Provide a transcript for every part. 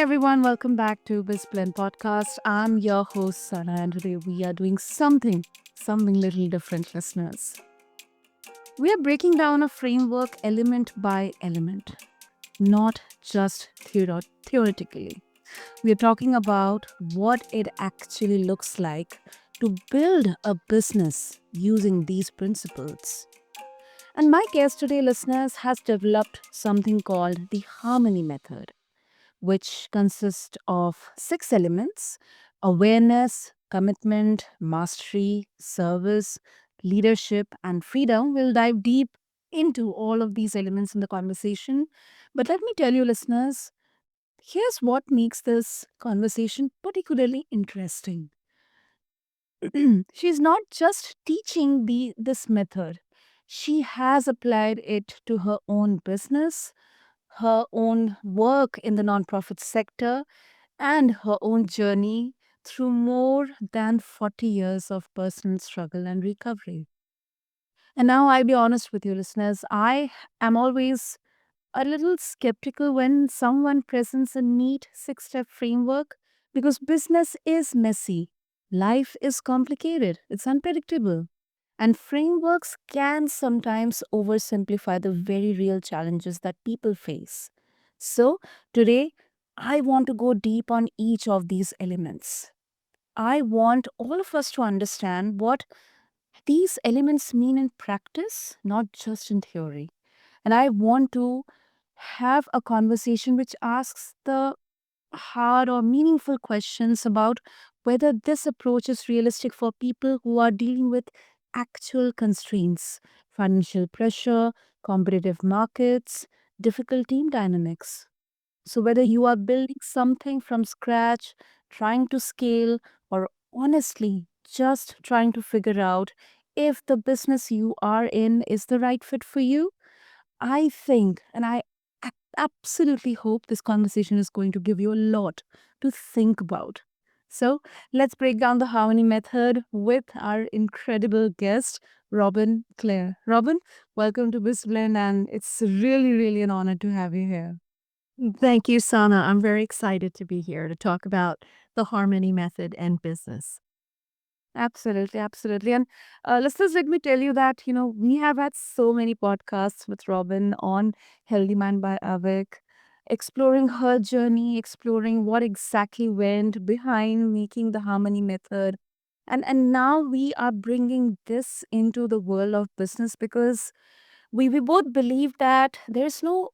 everyone, welcome back to BizBlend Podcast. I'm your host Sana, and today we are doing something little different, listeners. We are breaking down a framework element by element, not just theoretically. We are talking about what it actually looks like to build a business using these principles. And my guest today, listeners, has developed something called the Harmony Method, which consists of 6 elements: awareness, commitment, mastery, service, leadership, and freedom. We'll dive deep into all of these elements in the conversation. But let me tell you, listeners, here's what makes this conversation particularly interesting. She's not just teaching this method, she has applied it to her own business, her own work in the nonprofit sector, and her own journey through more than 40 years of personal struggle and recovery. And now I'll be honest with you, listeners, I am always a little skeptical when someone presents a neat 6 step framework because business is messy, life is complicated, it's unpredictable. And frameworks can sometimes oversimplify the very real challenges that people face. So, today, I want to go deep on each of these elements. I want all of us to understand what these elements mean in practice, not just in theory. And I want to have a conversation which asks the hard or meaningful questions about whether this approach is realistic for people who are dealing with actual constraints, financial pressure, competitive markets, difficult team dynamics. So, whether you are building something from scratch, trying to scale, or honestly just trying to figure out if the business you are in is the right fit for you, I think, and I absolutely hope this conversation is going to give you a lot to think about. So let's break down the harmony method with our incredible guest, Robin Clare. Robin, welcome to BizBlend, and it's really an honor to have you here. Thank you, Sana. I'm very excited to be here to talk about the Harmony Method and business. Absolutely. And listeners, let me tell you that, we have had so many podcasts with Robin on Healthy Mind by Avik, exploring her journey, exploring what exactly went behind making the Harmony Method. And now we are bringing this into the world of business because we both believe that there's no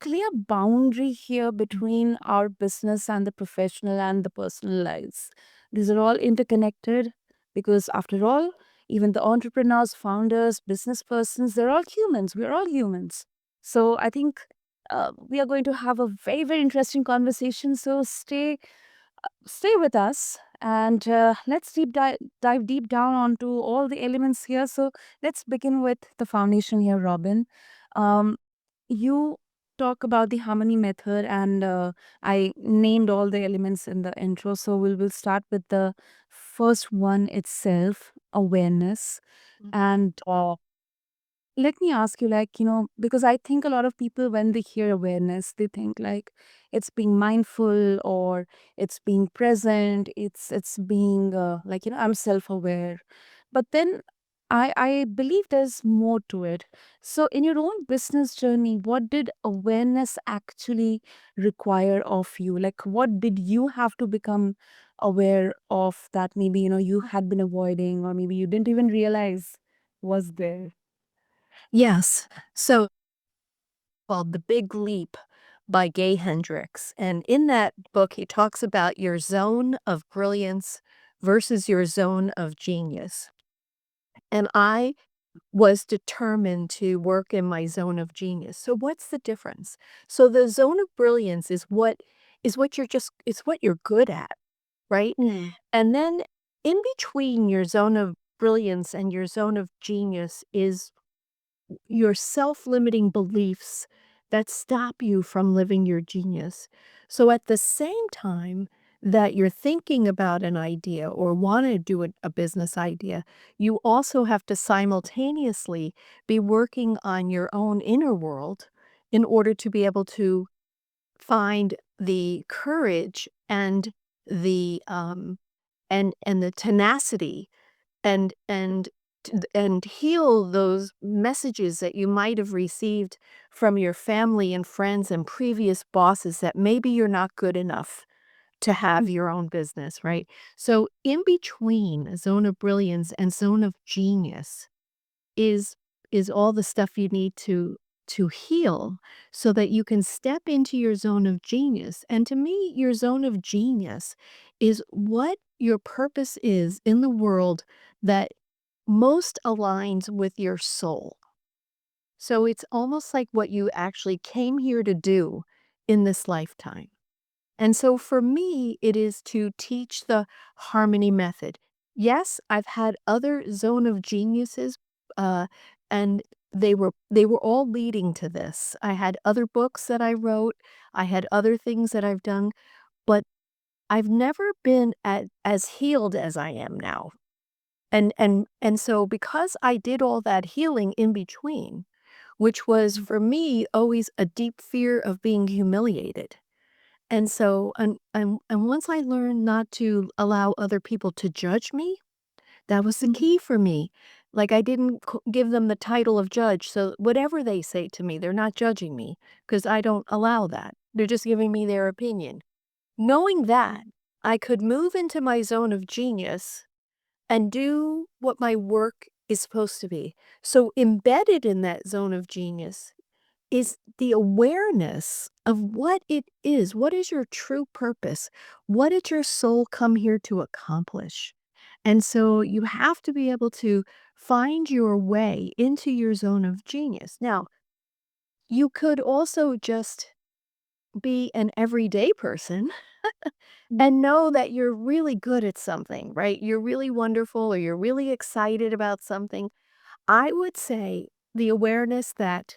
clear boundary here between our business and the professional and the personal lives. These are all interconnected because, after all, even the entrepreneurs, founders, business persons, they're all humans. We're all humans. So I think we are going to have a very interesting conversation. So stay with us and let's dive deep down onto all the elements here. So let's begin with the foundation here, Robin. Um, you talk about the harmony method, and I named all the elements in the intro. So we'll start with the first one itself, awareness. And let me ask you, because I think a lot of people, when they hear awareness, they think like it's being mindful or it's being present, it's being I'm self-aware. But then I believe there's more to it. So in your own business journey, what did awareness actually require of you? Like, what did you have to become aware of that maybe, you had been avoiding, or maybe you didn't even realize was there? Yes. So, called The Big Leap by Gay Hendricks. And in that book, he talks about your zone of brilliance versus your zone of genius. And I was determined to work in my zone of genius. So what's the difference? So the zone of brilliance is what it's what you're good at, right? And then in between your zone of brilliance and your zone of genius is your self-limiting beliefs that stop you from living your genius. So at the same time that you're thinking about an idea or want to do a business idea, you also have to simultaneously be working on your own inner world in order to be able to find the courage and the and the tenacity and heal those messages that you might have received from your family and friends and previous bosses that maybe you're not good enough to have your own business, right? So in between zone of brilliance and zone of genius is all the stuff you need to heal so that you can step into your zone of genius. And to me, your zone of genius is what your purpose is in the world that most aligns with your soul. So it's almost like what you actually came here to do in this lifetime. And so for me, it is to teach the harmony method. Yes, I've had other zone of geniuses, uh, and they were all leading to this. I had other books that I wrote. I had other things that I've done, but I've never been as healed as I am now. And so because I did all that healing in between, which was for me always a deep fear of being humiliated. And so and once I learned not to allow other people to judge me, that was the key for me. Like, I didn't give them the title of judge, so whatever they say to me, they're not judging me because I don't allow that. They're just giving me their opinion. Knowing that, I could move into my zone of genius and do what my work is supposed to be. So embedded in that zone of genius is the awareness of what it is. What is your true purpose? What did your soul come here to accomplish? And so you have to be able to find your way into your zone of genius. Now, you could also just be an everyday person and know that you're really good at something, right? You're really wonderful or you're really excited about something. I would say the awareness that,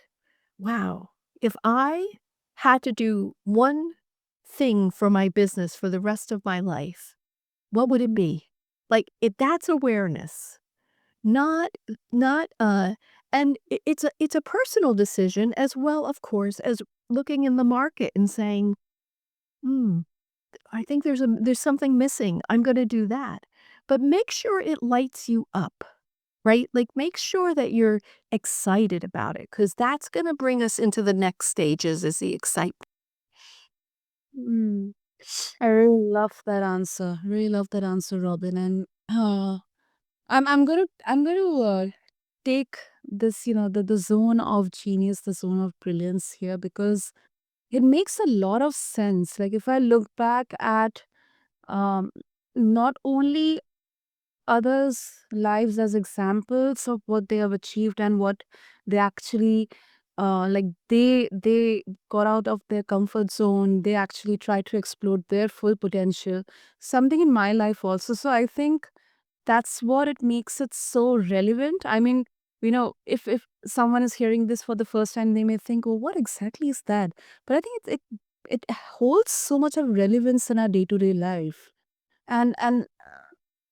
wow, if I had to do one thing for my business for the rest of my life, what would it be? Like, that's awareness, not, not, and it's a personal decision as well, of course, as looking in the market and saying, hmm, I think there's something missing. I'm going to do that. But make sure it lights you up, right? Like, make sure that you're excited about it because that's going to bring us into the next stages is the excitement. Mm. I really love that answer. Really love that answer, Robin. And I'm gonna take this, the zone of genius, the zone of brilliance here because it makes a lot of sense. Like if I look back at um not only others' lives as examples of what they have achieved and what they actually like they got out of their comfort zone. They actually tried to explore their full potential. Something in my life also. So I think that's what it makes it so relevant. I mean, if someone is hearing this for the first time, they may think, "Oh, what exactly is that?" But I think it holds so much of relevance in our day to day life. And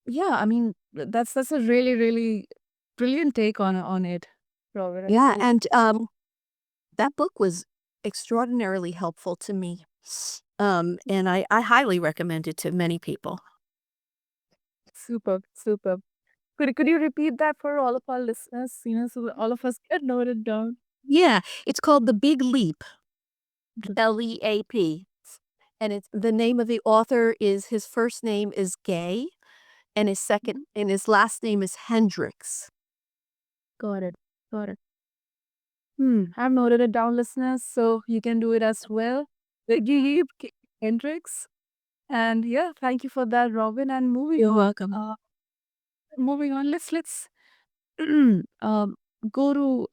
yeah, I mean, that's a really, really brilliant take on it, Robert. I Yeah, think and that book was extraordinarily helpful to me. And I highly recommend it to many people. super, super. Could you repeat that for all of our listeners? So that all of us can note it down. Yeah, it's called The Big Leap, LEAP. And it's the name of the author is his first name is Gay and his last name is Hendricks. Got it. Got it. I've noted it down, listeners, so you can do it as well. Gigi Hendrix. And yeah, thank you for that, Robin. And You're welcome. moving on, let's um go to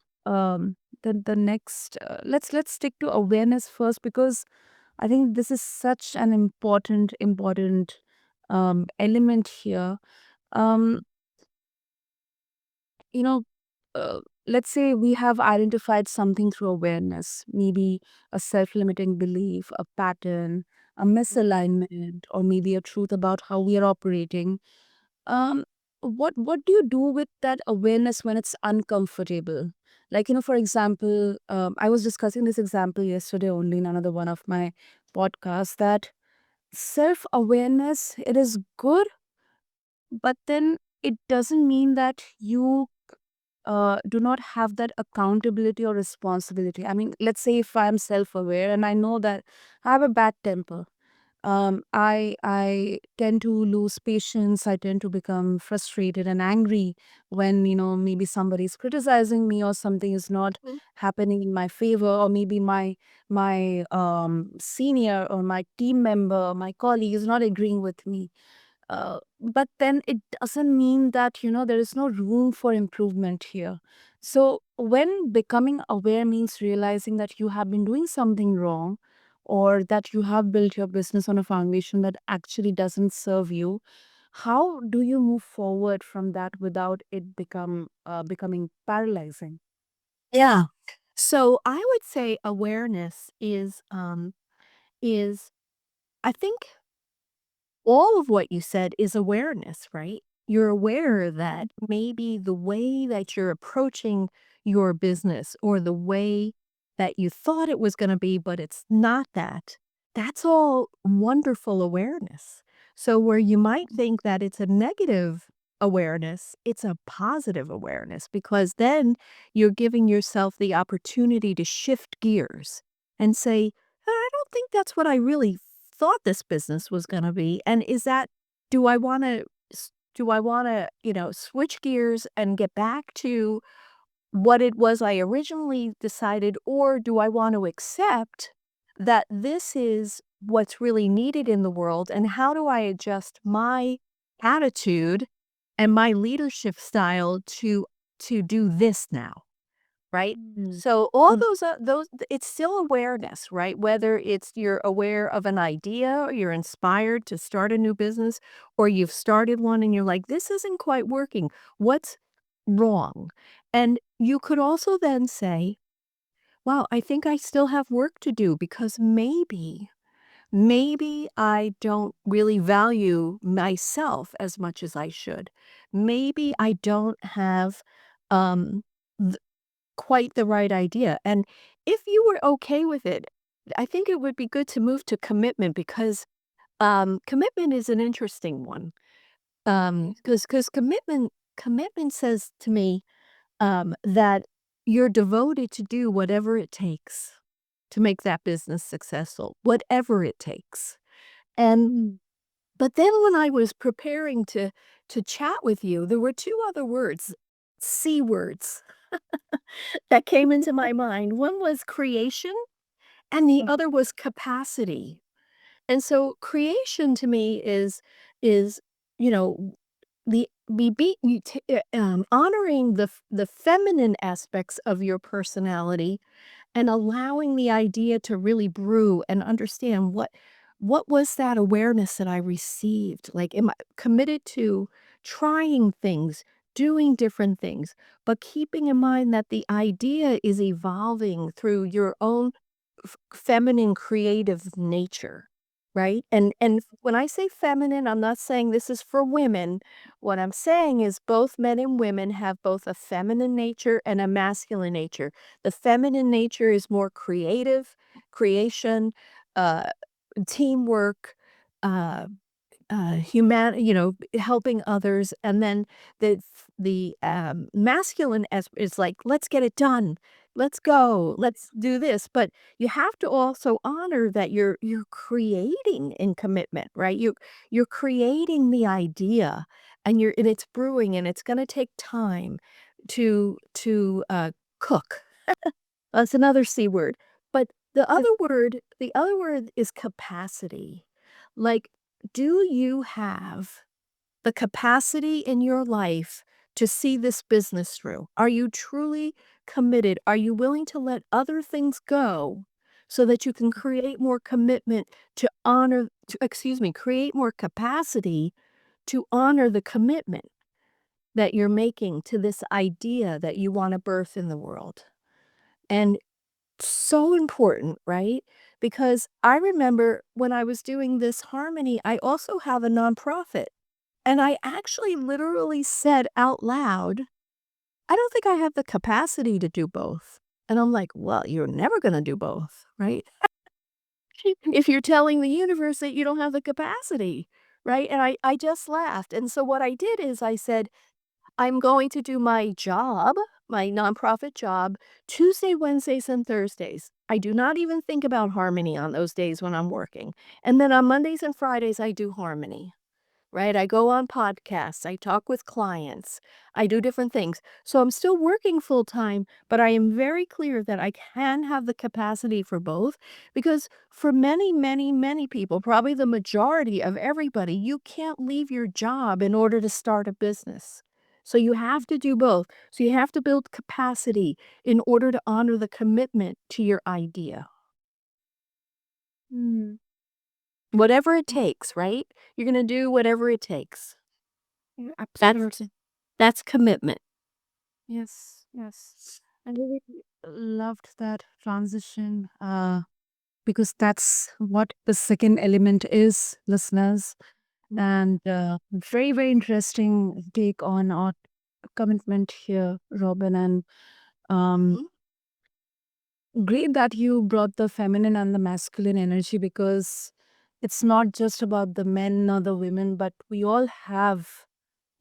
the next. Let's stick to awareness first because I think this is such an important element here. Um, you know, let's say we have identified something through awareness, maybe a self limiting belief, a pattern, a misalignment, or maybe a truth about how we are operating. Um, what do you do with that awareness when it's uncomfortable? Like, for example, I was discussing this example yesterday only in another one of my podcasts, that self-awareness, it is good, but then it doesn't mean that you do not have that accountability or responsibility. I mean, let's say if I'm self-aware and I know that I have a bad temper, I tend to lose patience. I tend to become frustrated and angry when maybe somebody's criticizing me, or something is not happening in my favor, or maybe my senior or my team member, my colleague is not agreeing with me. But then it doesn't mean that, there is no room for improvement here. So when becoming aware means realizing that you have been doing something wrong, or that you have built your business on a foundation that actually doesn't serve you, how do you move forward from that without it becoming paralyzing? Yeah. So I would say awareness is I think all of what you said is awareness, right? You're aware that maybe the way that you're approaching your business, or the way that you thought it was going to be, but it's not that. That's all wonderful awareness. So, where you might think that it's a negative awareness, it's a positive awareness, because then you're giving yourself the opportunity to shift gears and say, I don't think that's what I really thought this business was gonna be, and is that do I wanna switch gears and get back to what it was I originally decided, or do I want to accept that this is what's really needed in the world, and how do I adjust my attitude and my leadership style to do this now? Right? Mm. So all Mm. those it's still awareness, right? Whether it's you're aware of an idea, or you're inspired to start a new business, or you've started one and you're like, this isn't quite working. What's wrong? And you could also then say, wow, I think I still have work to do, because maybe I don't really value myself as much as I should. Maybe I don't have um quite the right idea. And if you were okay with it, I think it would be good to move to commitment, because commitment is an interesting one. Because commitment says to me that you're devoted to do whatever it takes to make that business successful, whatever it takes. And Mm. but then when I was preparing to chat with you, there were two other words, C words, that came into my mind. One was creation, and the Mm. other was capacity. And so creation to me is, you know, honoring the feminine aspects of your personality, and allowing the idea to really brew and understand what was that awareness that I received? Like, am I committed to trying things, doing different things, but keeping in mind that the idea is evolving through your own feminine creative nature, right? And when I say feminine, I'm not saying this is for women. What I'm saying is both men and women have both a feminine nature and a masculine nature. The feminine nature is more creative, creation, uh, teamwork, uh, helping others. And then the masculine as is like, let's get it done. Let's go. Let's do this. But you have to also honor that you're creating in commitment, right? You're creating the idea, and it's brewing, and it's going to take time to cook. That's another C word. But the other word is capacity. Like, do you have the capacity in your life to see this business through? Are you truly committed? Are you willing to let other things go so that you can create more commitment create more capacity to honor the commitment that you're making to this idea that you want to birth in the world? And so important, right? Because I remember when I was doing this harmony, I also have a nonprofit. And I actually literally said out loud, I don't think I have the capacity to do both. And I'm like, well, you're never going to do both, right? If you're telling the universe that you don't have the capacity, right? And I just laughed. And so what I did is I said, I'm going to do my job, my nonprofit job, Tuesday, Wednesdays, and Thursdays. I do not even think about harmony on those days when I'm working. And then on Mondays and Fridays, I do harmony, right? I go on podcasts, I talk with clients, I do different things. So I'm still working full time, but I am very clear that I can have the capacity for both because for many, many, many people, probably the majority of everybody, you can't leave your job in order to start a business. So you have to do both. So you have to build capacity in order to honor the commitment to your idea. Mm. Whatever it takes, right? You're going to do whatever it takes. Yeah, That's absolutely. that's commitment. Yes, yes. I really loved that transition because that's what the second element is, listeners. And very, very interesting take on our commitment here, Robin. And um, Mhm. great that you brought the feminine and the masculine energy because it's not just about the men or the women, but we all have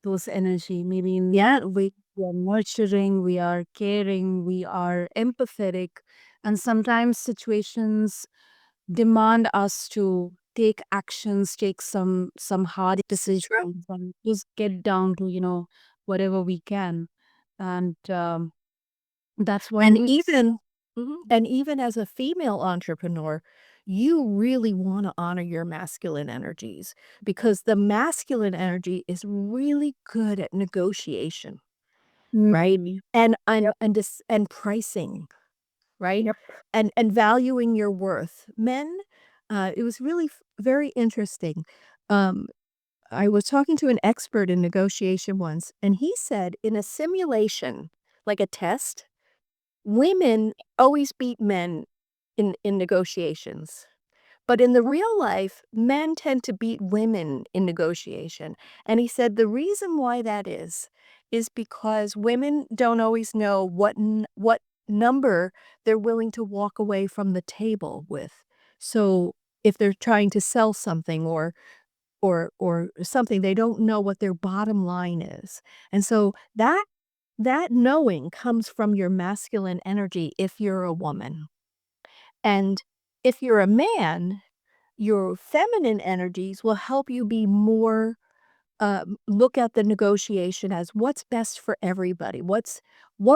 those energy. Maybe in Yeah. we are nurturing, we are caring, we are empathetic, and sometimes situations demand us to take actions, take some hard True. decisions, and just get down to whatever we can, and that's why And we. even and even as a female entrepreneur, you really want to honor your masculine energies because the masculine energy is really good at negotiation, right? Mhm. Yep. And pricing, right? Yep. And valuing your worth. Men, it was really very interesting. Um, I was talking to an expert in negotiation once, and he said in a simulation, like a test, women always beat men in negotiations. But in the real life, men tend to beat women in negotiation. And he said the reason why that is because women don't always know what number they're willing to walk away from the table with. So if they're trying to sell something or something, they don't know what their bottom line is. And so that knowing comes from your masculine energy if you're a woman. And if you're a man, your feminine energies will help you be more look at the negotiation as what's best for everybody. What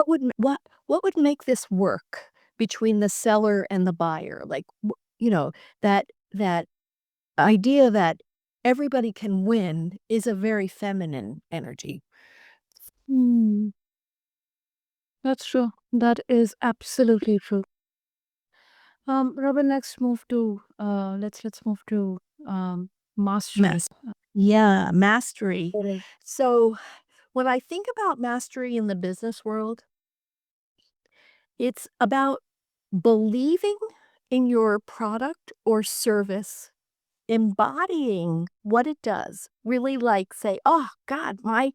would make this work between the seller and the buyer? Like that idea that everybody can win is a very feminine energy. Mm, that's true. That is absolutely true. Robin, let's move to mastery. Mass. Yeah, mastery. Correct. So when I think about mastery in the business world, it's about believing in your product or service, embodying what it does. Really like say, "Oh God, my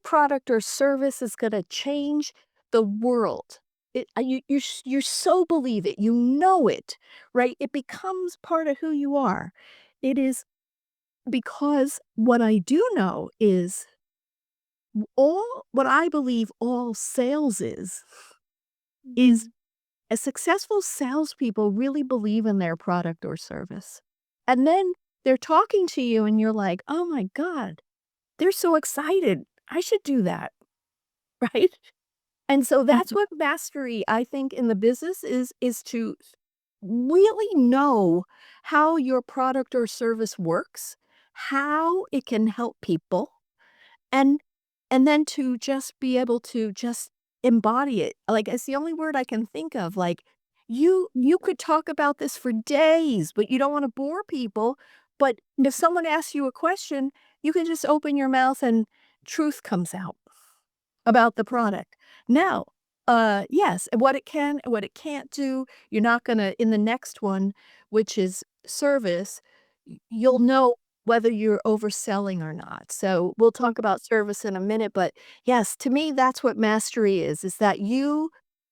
product or service is going to change the world." You so believe it, you know it, right? It becomes part of who you are. It is because what I do know is all what I believe all sales is Mhm. as successful salespeople really believe in their product or service. And then they're talking to you and you're like, oh my God, they're so excited. I should do that. Right. And so that's what mastery, I think, in the business is to really know how your product or service works, how it can help people, and and then to just be able to just embody it. Like, it's the only word I can think of, like, you could talk about this for days, but you don't wanna bore people, but if someone asks you a question, you can just open your mouth and truth comes out about the product. Now, yes, what it can what it can't do, you're not gonna in the next one, which is service, you'll know whether you're overselling or not. So we'll talk about service in a minute, but yes, to me, that's what mastery is that you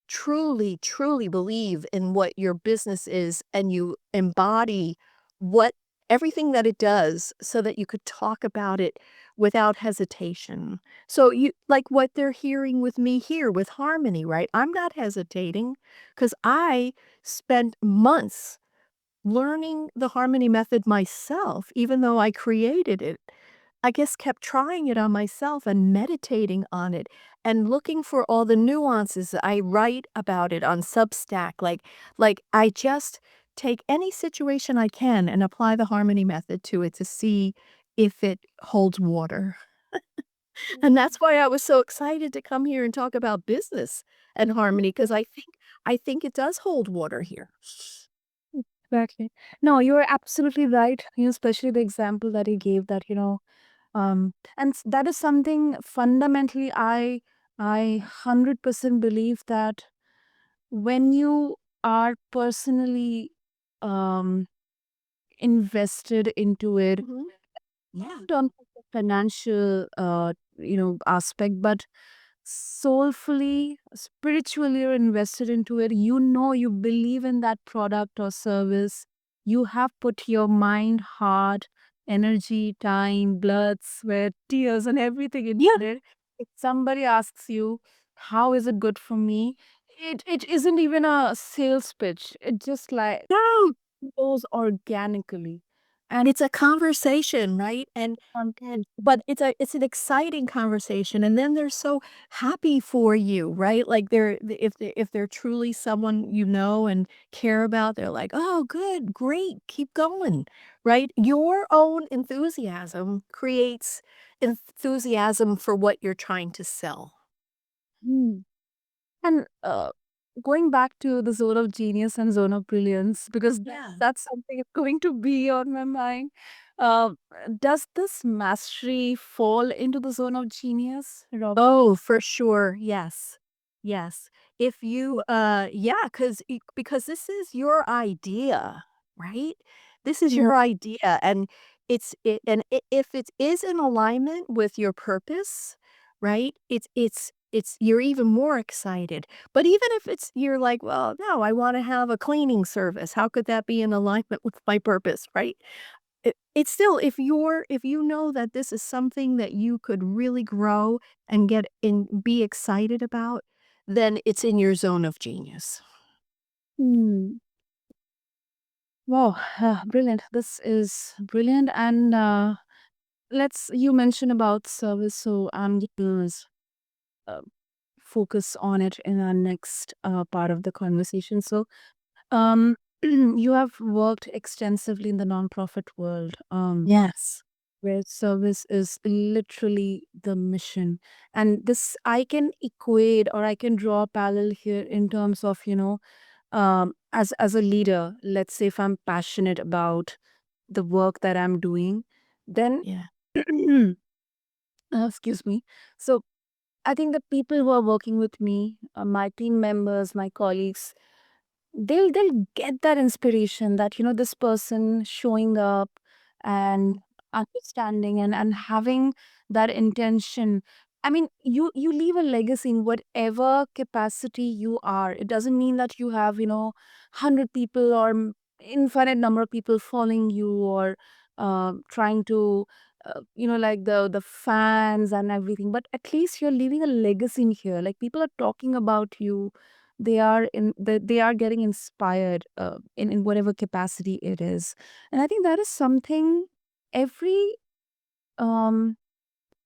truly, truly believe in what your business is and you embody what everything that it does so that you could talk about it without hesitation. So you like what they're hearing with me here with harmony, right? I'm not hesitating because I spent months learning the harmony method myself, even though I created it. I guess kept trying it on myself and meditating on it and looking for all the nuances. I write about it on Substack. Like I just take any situation I can and apply the harmony method to it to see if it holds water. And that's why I was so excited to come here and talk about business and harmony because I think it does hold water here. Exactly. No, you're absolutely right. Especially the example that you gave that, that is something fundamentally I 100% believe that when you are personally um invested into it Mhm. Yeah. in terms of the financial aspect, but soulfully, spiritually you're invested into it. You believe in that product or service. You have put your mind, heart, energy, time, blood, sweat, tears, and everything into Yeah. it. If somebody asks you, how is it good for me? It isn't even a sales pitch. It just like No. goes organically. And It's a conversation, right? And but it's an exciting conversation, and then they're so happy for you, right? Like if they're truly someone you know and care about, they're like, "Oh, good, great, keep going." Right? Your own enthusiasm creates enthusiasm for what you're trying to sell. Hmm. And going back to the zone of genius and zone of brilliance, because Yeah. that's something that's going to be on my mind. Uh, does this mastery fall into the zone of genius, Rob? Oh, for sure. Yes. Yes. If you yeah, because this is your idea, right? This is Yeah. your idea and if it is in alignment with your purpose, right? It's you're even more excited. But even if it's you're like, well, no, I want to have a cleaning service. How could that be in alignment with my purpose, right? It's still if you know that this is something that you could really grow and get in be excited about, then it's in your zone of genius. Hmm. Wow, brilliant. This is brilliant. And you mentioned about service, so I'm going to uh, focus on it in our next part of the conversation. So, you have worked extensively in the nonprofit world, Yes. where service is literally the mission. And this, I can equate or I can draw a parallel here in terms of, as a leader, let's say if I'm passionate about the work that I'm doing, then, Yeah. excuse me. So, I think the people who are working with me, my team members, my colleagues, they'll get that inspiration that this person showing up and understanding and having that intention. I mean, you leave a legacy in whatever capacity you are. It doesn't mean that you have 100 people or infinite number of people following you or trying to like the fans and everything, but at least you're leaving a legacy in here. Like, people are talking about you. They are getting inspired in whatever capacity it is. And I think that is something every um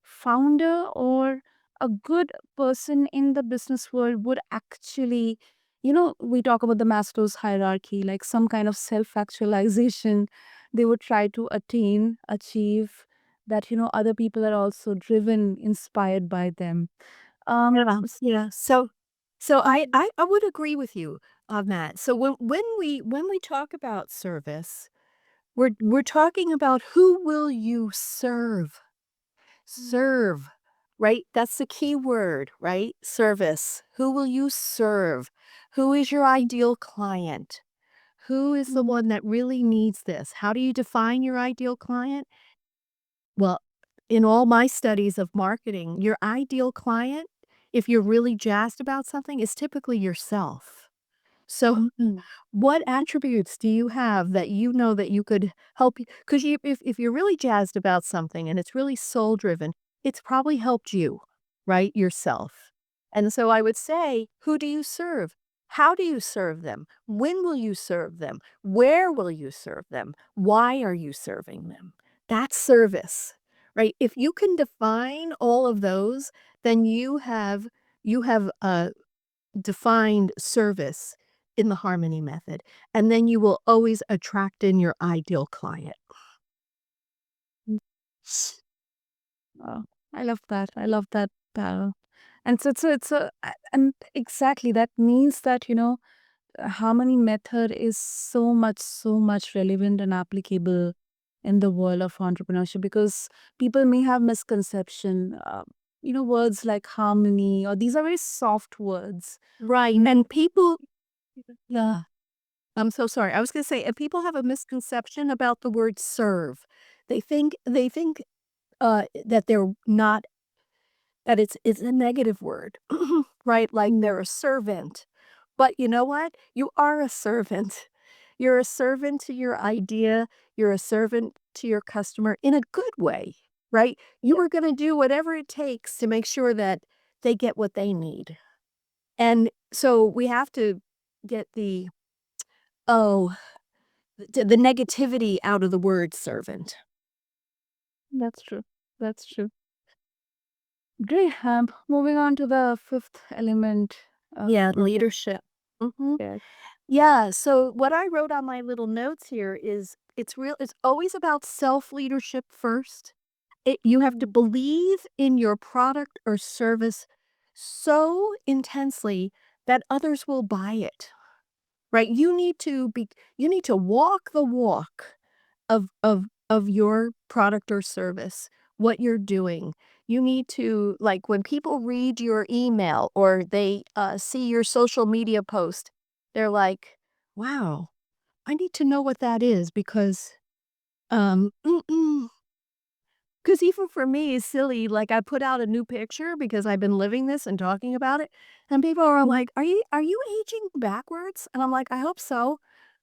founder or a good person in the business world would actually, we talk about the Maslow's hierarchy, like some kind of self actualization they would try to achieve, that other people are also driven, inspired by them. um Yeah. Yeah. So I would agree with you on that. So when we talk about service, we're talking about who will you serve? Serve, right? That's the key word, right? Service. Who will you serve? Who is your ideal client? Who is the one that really needs this? How do you define your ideal client? Well, in all my studies of marketing, your ideal client, if you're really jazzed about something, is typically yourself. So, Mm. what attributes do you have that you know that you could help you? Because if you're really jazzed about something and it's really soul driven, it's probably helped you, right? Yourself. And so I would say, who do you serve? How do you serve them? When will you serve them? Where will you serve them? Why are you serving them? That's service, right? If you can define all of those, then you have defined service in the harmony method, and then you will always attract in your ideal client. Mm. Oh, I love that. I love that, Pal. And so and exactly that means that, harmony method is so much relevant and applicable in the world of entrepreneurship because people may have misconception. Words like harmony or these are very soft words. Right, Mm. and people yeah, I'm so sorry. I was gonna say, and people have a misconception about the word serve. They think, that they're not that it's a negative word, right? Like Mm. they're a servant. But you know what? You are a servant. You're a servant to your idea. You're a servant to your customer in a good way, right? You are going to do whatever it takes to make sure that they get what they need. And so we have to get oh, the negativity out of the word servant. That's true. That's true. Great. Moving on to the fifth element. Yeah, Of leadership. Hmm. it. Yeah, so what I wrote on my little notes here is it's always about self-leadership first. You have to Mm. believe in your product or service so intensely that others will buy it. Right? You need to walk the walk of your product or service, what you're doing. You need to like when people read your email or they see your social media post, they're like, "Wow, I need to know what that is because um mm-mm, 'cause even for me, it's silly, like, I put out a new picture because I've been living this and talking about it, and people are like, "Are you aging backwards?" And I'm like, "I hope so."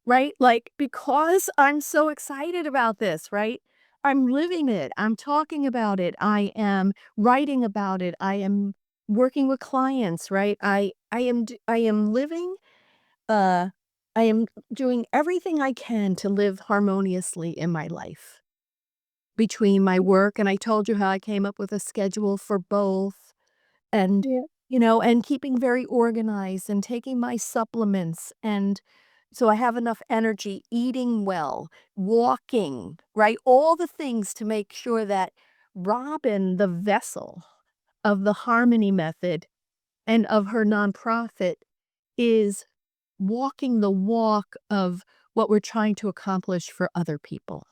Right? Like, because I'm so excited about this, right? I'm living it, I'm talking about it, I am writing about it, I am working with clients, right? I am living, uh I am doing everything I can to live harmoniously in my life between my work, and I told you how I came up with a schedule for both, and, Yeah. and keeping very organized and taking my supplements, and so I have enough energy, eating well, walking, right? All the things to make sure that Robin, the vessel of the Harmony Method and of her nonprofit, is walking the walk of what we're trying to accomplish for other people.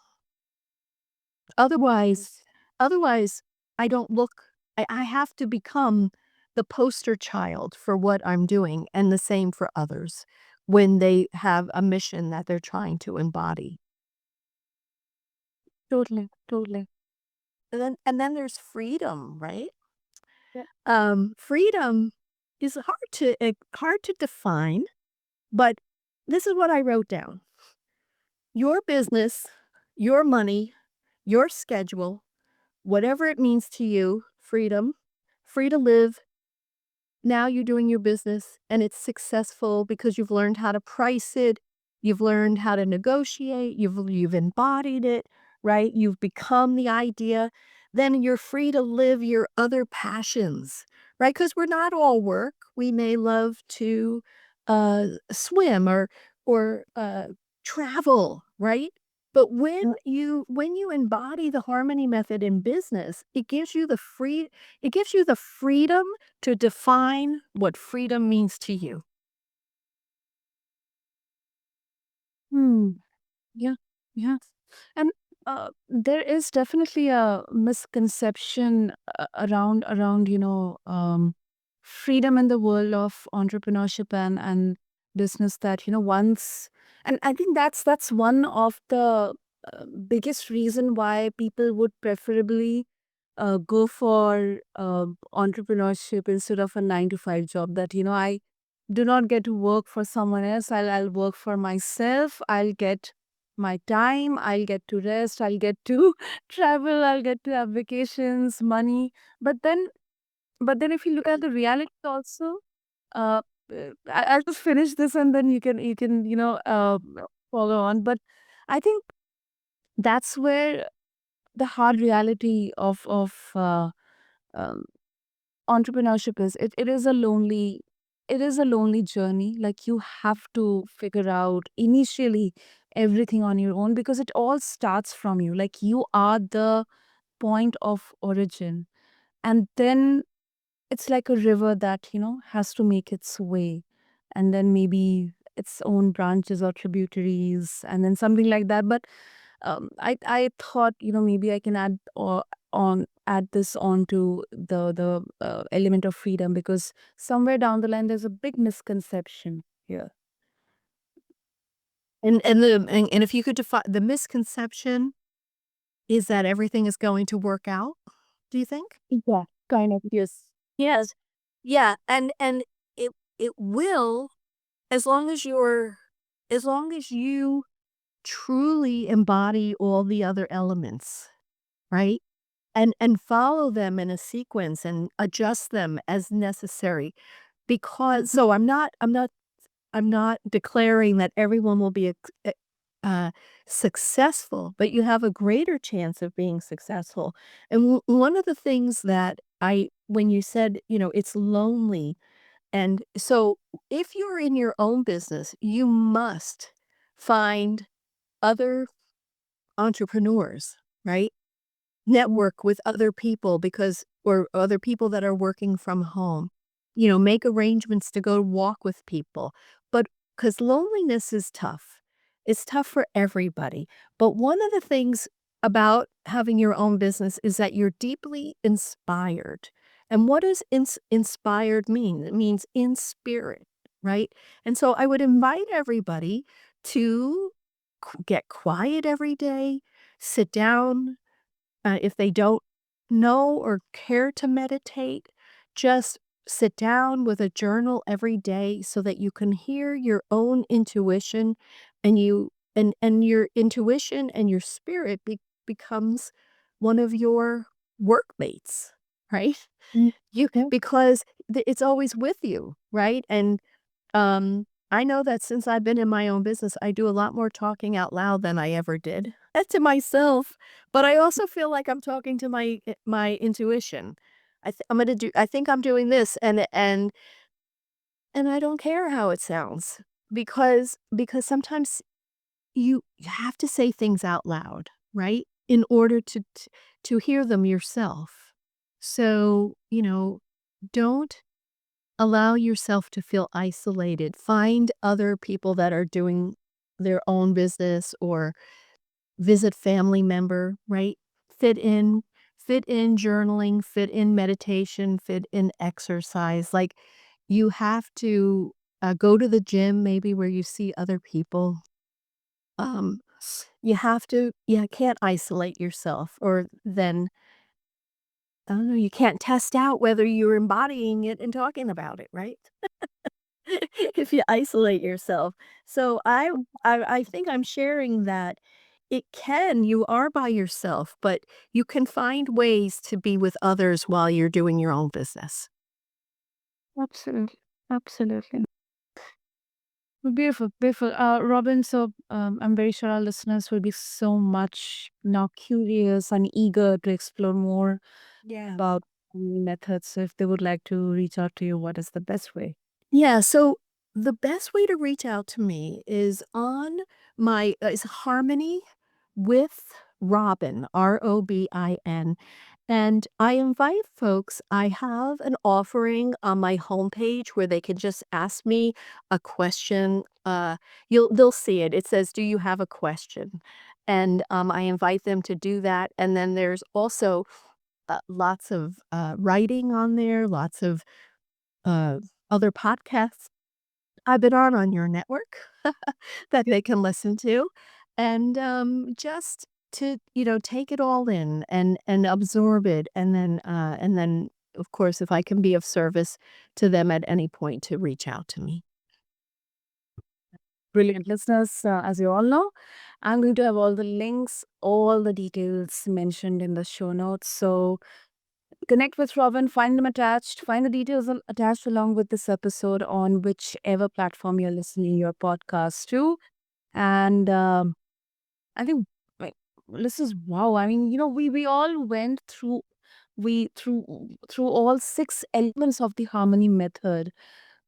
Otherwise otherwise, I don't look I have to become the poster child for what I'm doing, and the same for others when they have a mission that they're trying to embody. Totally. Totally. And then there's freedom, right? Yeah. Freedom is hard to define, but this is what I wrote down. Your business, your money, your schedule, whatever it means to you, freedom, free to live. Now you're doing your business and it's successful because you've learned how to price it, you've learned how to negotiate, you've embodied it, right? You've become the idea. Then you're free to live your other passions, right? Because we're not all work. We may love to swim or travel, right? But when you embody the harmony method in business, it gives you the freedom to define what freedom means to you. Hmm. Yeah, yeah. And there is definitely a misconception around freedom in the world of entrepreneurship and business that once, and I think that's one of the biggest reason why people would preferably go for entrepreneurship instead of a 9 to 5 job. That, I do not get to work for someone else. I'll work for myself. I'll get my time. I'll get to rest. I'll get to travel. I'll get to have vacations, money. But then, if you look at the reality also, uh, I'll just finish this and then you can follow on. But I think that's where the hard reality of um, entrepreneurship is. It is a lonely journey. Like, you have to figure out initially everything on your own, because it all starts from you. Like, you are the point of origin, and then it's like a river that has to make its way, and then maybe its own branches or tributaries, and then something like that. But I thought, maybe I can add this on to the element of freedom, because somewhere down the line there's a big misconception here. And if you could define the misconception is that everything is going to work out, do you think? Yeah, kind of. Yes. Yes. Yeah, and it will as long as you truly embody all the other elements, right? And follow them in a sequence and adjust them as necessary. Because so I'm not declaring that everyone will be uh, successful, but you have a greater chance of being successful. And one of the things that when you said, it's lonely, and so if you're in your own business, you must find other entrepreneurs, right? Network with other people or other people that are working from home. Make arrangements to go walk with people. But because loneliness is tough, it's tough for everybody. But one of the things about having your own business is that you're deeply inspired. And what does inspired mean? It means in spirit, right? And so I would invite everybody to get quiet every day, sit down, if they don't know or care to meditate, just sit down with a journal every day so that you can hear your own intuition, and your intuition and your spirit becomes one of your workmates, right? Mm, You yeah. because it's always with you, right? And I know that since I've been in my own business, I do a lot more talking out loud than I ever did to myself. But I also feel like I'm talking to my intuition. I think I'm doing this, and I don't care how it sounds, because sometimes you have to say things out loud, right? In order to hear them yourself. So, don't allow yourself to feel isolated. Find other people that are doing their own business, or visit family member, right? Fit in, fit in journaling, fit in meditation, fit in exercise. Like, you have to go to the gym, maybe where you see other people. Um, you can't isolate yourself, or then, I don't know, you can't test out whether you're embodying it and talking about it, right? If you isolate yourself. So I think I'm sharing that you are by yourself, but you can find ways to be with others while you're doing your own business. Absolutely. Absolutely. Beautiful, beautiful. Robin, so I'm very sure our listeners will be so much now curious and eager to explore more Yeah. about methods. So if they would like to reach out to you, what is the best way? Yeah, so the best way to reach out to me is on my is Harmony with Robin, Robin. And I invite folks, I have an offering on my homepage where they can just ask me a question. They'll see it. It says, "Do you have a question?" And I invite them to do that. And then there's also lots of writing on there, lots of uh, other podcasts I've been on your network that they can listen to. and just to take it all in and absorb it, and then of course if I can be of service to them at any point, to reach out to me. Brilliant. Listeners, as you all know, I'm going to have all the links, all the details mentioned in the show notes. So connect with Robin, find them attached, find the details attached along with this episode on whichever platform you're listening your podcast to. And I think, like, this is wow. I mean, we all went through we through all six elements of the harmony method,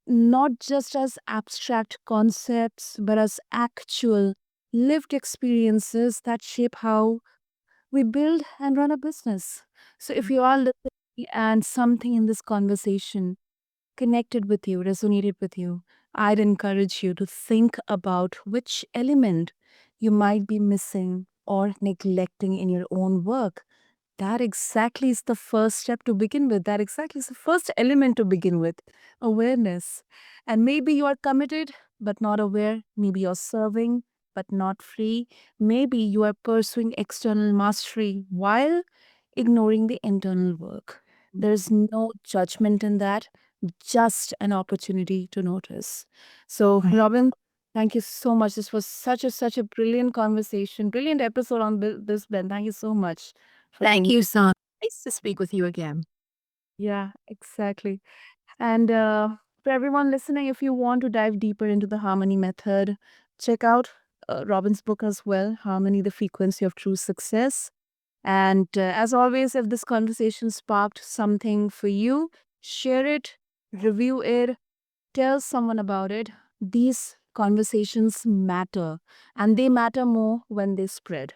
not just as abstract concepts, but as actual lived experiences that shape how we build and run a business. So if you are listening and something in this conversation connected with you, resonated with you, I'd encourage you to think about which element you might be missing or neglecting in your own work. That exactly is the first step to begin with. That exactly is the first element to begin with, awareness. And maybe you are committed but not aware. Maybe you're serving but not free. Maybe you are pursuing external mastery while ignoring the internal work. There's no judgment in that, just an opportunity to notice. So, Right. Robin, thank you so much. This was such a brilliant conversation, brilliant episode on this, Ben. Thank you so much. Thank you, son. Nice to speak with you again. Yeah, exactly. And for everyone listening, if you want to dive deeper into the harmony method, check out Robin's book as well, Harmony, the Frequency of True Success. And as always, if this conversation sparked something for you, share it, review it, tell someone about it. These conversations matter, and they matter more when they spread.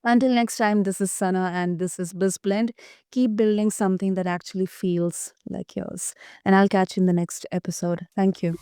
Until next time, this is Sana and this is BizBlend. Keep building something that actually feels like yours. And I'll catch you in the next episode. Thank you.